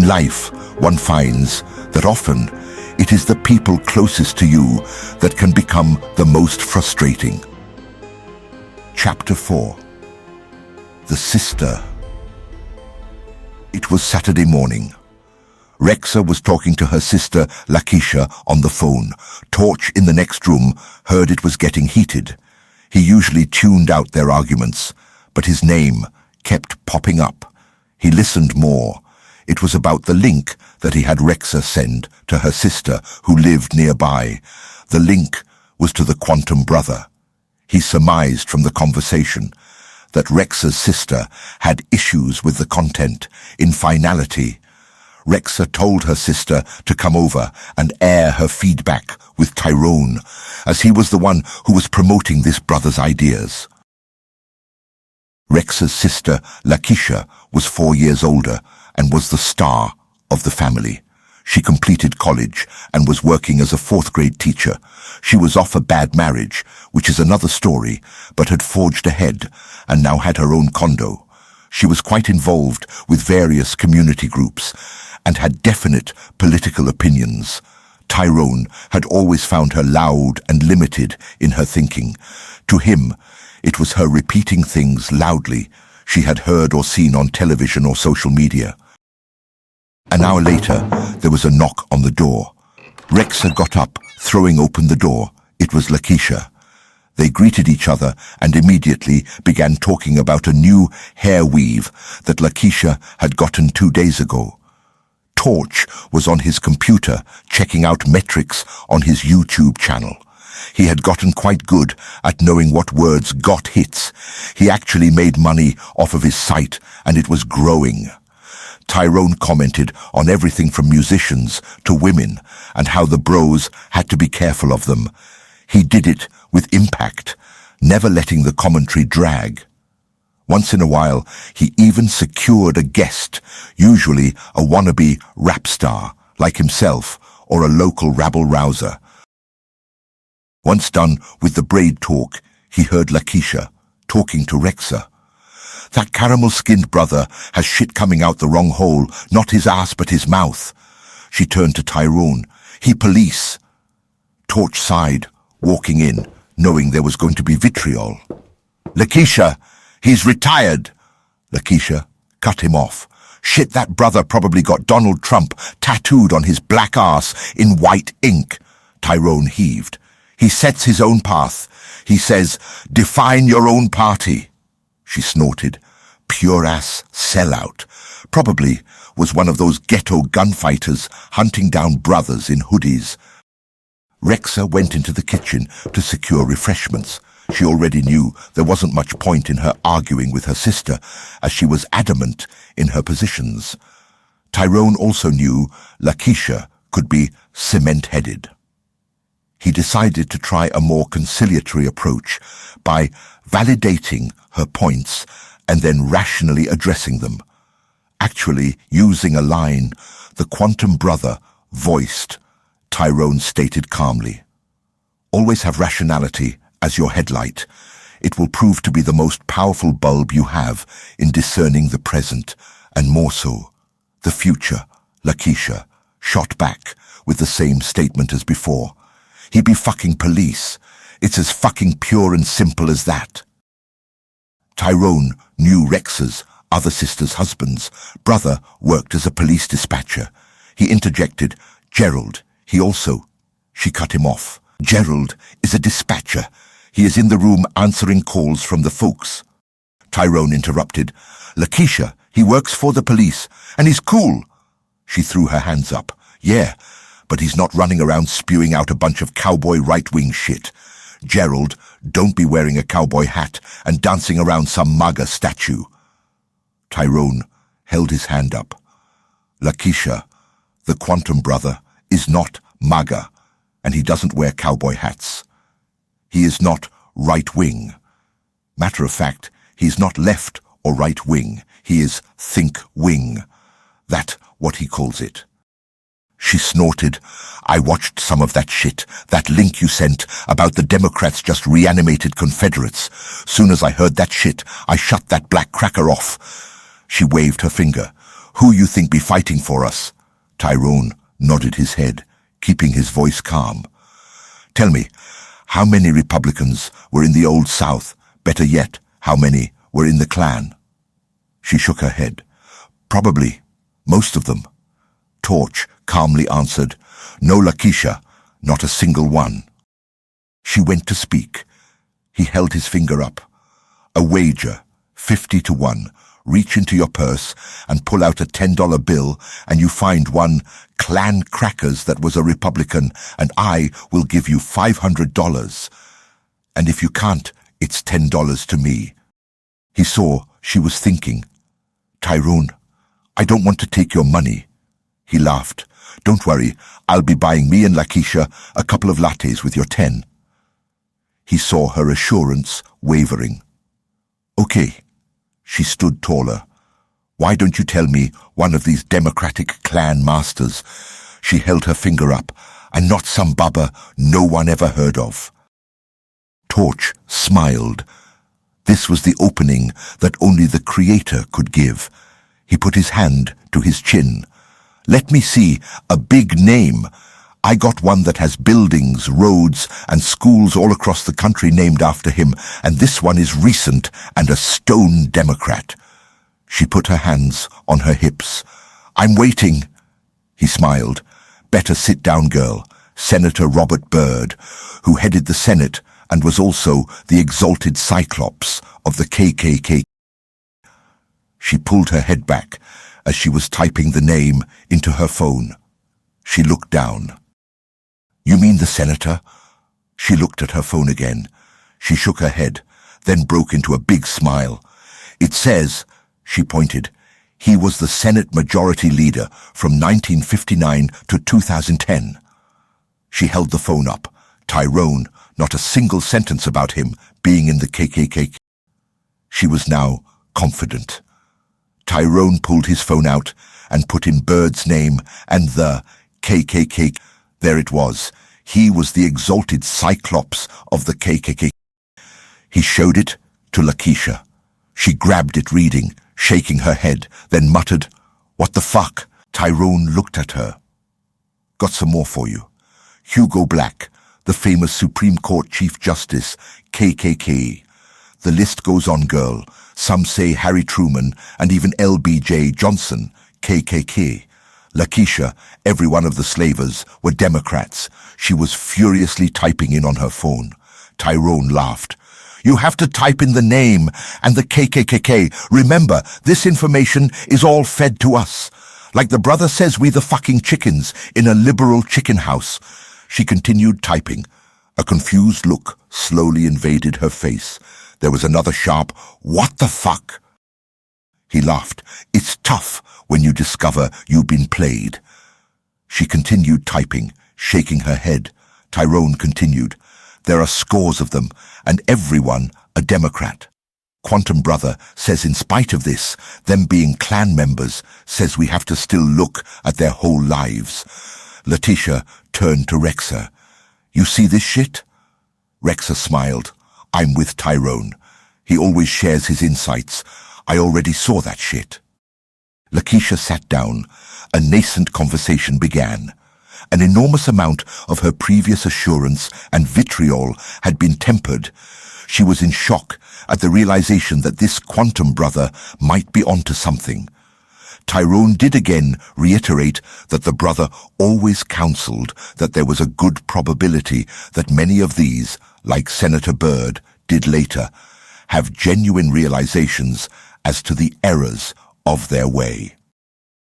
In life, one finds that often it is the people closest to you that can become the most frustrating. Chapter 4. The Sister. It was Saturday morning. Rexa was talking to her sister Lakisha on the phone. Torch in the next room heard it was getting heated. He usually tuned out their arguments, but his name kept popping up. He listened more. It was about the link that he had Rexa send to her sister who lived nearby. The link was to the Quantum Brother. He surmised from the conversation that Rexa's sister had issues with the content. In finality, Rexa told her sister to come over and air her feedback with Tyrone, as he was the one who was promoting this brother's ideas. Rexa's sister, Lakisha, was 4 years older and was the star of the family. She completed college and was working as a 4th-grade teacher. She was off a bad marriage, which is another story, but had forged ahead and now had her own condo. She was quite involved with various community groups and had definite political opinions. Tyrone had always found her loud and limited in her thinking. To him, it was her repeating things loudly she had heard or seen on television or social media. An hour later, there was a knock on the door. Rexa got up, throwing open the door. It was Lakisha. They greeted each other and immediately began talking about a new hair weave that Lakisha had gotten 2 days ago. Torch was on his computer checking out metrics on his YouTube channel. He had gotten quite good at knowing what words got hits. He actually made money off of his site, and it was growing. Tyrone commented on everything from musicians to women and how the bros had to be careful of them. He did it with impact, never letting the commentary drag. Once in a while, he even secured a guest, usually a wannabe rap star like himself or a local rabble-rouser. Once done with the braid talk, he heard Lakisha talking to Rexa. That caramel-skinned brother has shit coming out the wrong hole, not his ass but his mouth. She turned to Tyrone. He police. Torch sighed, walking in, knowing there was going to be vitriol. Lakisha, he's retired. Lakisha cut him off. Shit, that brother probably got Donald Trump tattooed on his black ass in white ink. Tyrone heaved. He sets his own path. He says, define your own party. She snorted. Pure-ass sellout. Probably was one of those ghetto gunfighters hunting down brothers in hoodies. Rexa went into the kitchen to secure refreshments. She already knew there wasn't much point in her arguing with her sister, as she was adamant in her positions. Tyrone also knew Lakisha could be cement-headed. He decided to try a more conciliatory approach by validating her points and then rationally addressing them. Actually using a line the Quantum Brother voiced, Tyrone stated calmly. Always have rationality as your headlight. It will prove to be the most powerful bulb you have in discerning the present, and more so, the future. Lakisha shot back with the same statement as before. He be fucking police. It's as fucking pure and simple as that. Tyrone knew Rexa's other sister's husband's brother worked as a police dispatcher. He interjected, Gerald, he also... She cut him off. Gerald is a dispatcher. He is in the room answering calls from the folks. Tyrone interrupted. Lakisha, he works for the police, and he's cool. She threw her hands up. Yeah, but he's not running around spewing out a bunch of cowboy right-wing shit. Gerald, don't be wearing a cowboy hat and dancing around some MAGA statue. Tyrone held his hand up. Lakisha, the Quantum Brother, is not MAGA, and he doesn't wear cowboy hats. He is not right-wing. Matter of fact, he's not left or right-wing. He is think-wing. That's what he calls it. She snorted. I watched some of that shit, that link you sent about the Democrats just reanimated Confederates. Soon as I heard that shit, I shut that black cracker off. She waved her finger. Who you think be fighting for us? Tyrone nodded his head, keeping his voice calm. Tell me, how many Republicans were in the Old South? Better yet, how many were in the Klan? She shook her head. Probably, most of them. Torch calmly answered, No, Lakeisha, not a single one. She went to speak. He held his finger up. A wager, 50-1. Reach into your purse and pull out a $10 bill, and you find one Klan crackers that was a Republican, and I will give you $500. And if you can't, it's $10 to me. He saw she was thinking. Tyrone, I don't want to take your money. He laughed. Don't worry, I'll be buying me and Lakeisha a couple of lattes with your 10. He saw her assurance wavering. Okay. She stood taller. Why don't you tell me one of these Democratic Klan masters? She held her finger up, and not some bubba no one ever heard of. Torch smiled. This was the opening that only the Creator could give. He put his hand to his chin. Let me see a big name. I got one that has buildings, roads, and schools all across the country named after him, and this one is recent and a stone Democrat. She put her hands on her hips. I'm waiting. He smiled. Better sit down, girl. Senator Robert Byrd, who headed the Senate and was also the exalted Cyclops of the KKK. She pulled her head back as she was typing the name into her phone. She looked down. You mean the senator? She looked at her phone again. She shook her head, then broke into a big smile. It says, she pointed, he was the Senate Majority Leader from 1959 to 2010. She held the phone up. Tyrone, not a single sentence about him being in the KKK. She was now confident. Tyrone pulled his phone out and put in Byrd's name and the KKK. There it was. He was the exalted Cyclops of the KKK. He showed it to Lakeisha. She grabbed it reading, shaking her head, then muttered, What the fuck? Tyrone looked at her. Got some more for you. Hugo Black, the famous Supreme Court Chief Justice, KKK. The list goes on, girl. Some say Harry Truman and even LBJ Johnson, KKK. Lakeisha, every one of the slavers, were Democrats. She was furiously typing in on her phone. Tyrone laughed. You have to type in the name and the KKK. Remember, this information is all fed to us. Like the brother says, we the fucking chickens in a liberal chicken house. She continued typing. A confused look slowly invaded her face. There was another sharp, what the fuck? He laughed. It's tough when you discover you've been played. She continued typing, shaking her head. Tyrone continued. There are scores of them, and everyone a Democrat. Quantum Brother says in spite of this, them being Klan members, says we have to still look at their whole lives. Letitia turned to Rexa. You see this shit? Rexa smiled. I'm with Tyrone. He always shares his insights. I already saw that shit. Lakeisha sat down. A nascent conversation began. An enormous amount of her previous assurance and vitriol had been tempered. She was in shock at the realization that this Quantum Brother might be onto something. Tyrone did again reiterate that the brother always counseled that there was a good probability that many of these, like Senator Byrd did later, have genuine realizations as to the errors of their way.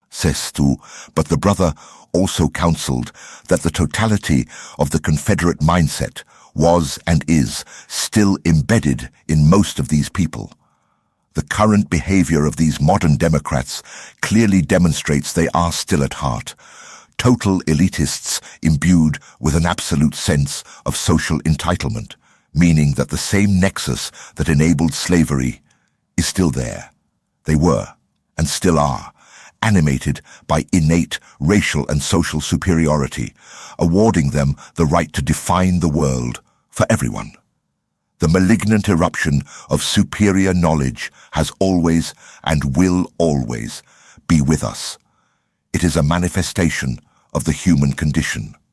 Says tu, but the brother also counseled that the totality of the Confederate mindset was and is still embedded in most of these people. The current behavior of these modern Democrats clearly demonstrates they are still at heart total elitists imbued with an absolute sense of social entitlement, meaning that the same nexus that enabled slavery is still there. They were, and still are, animated by innate racial and social superiority, awarding them the right to define the world for everyone. The malignant eruption of superior knowledge has always and will always be with us. It is a manifestation of the human condition.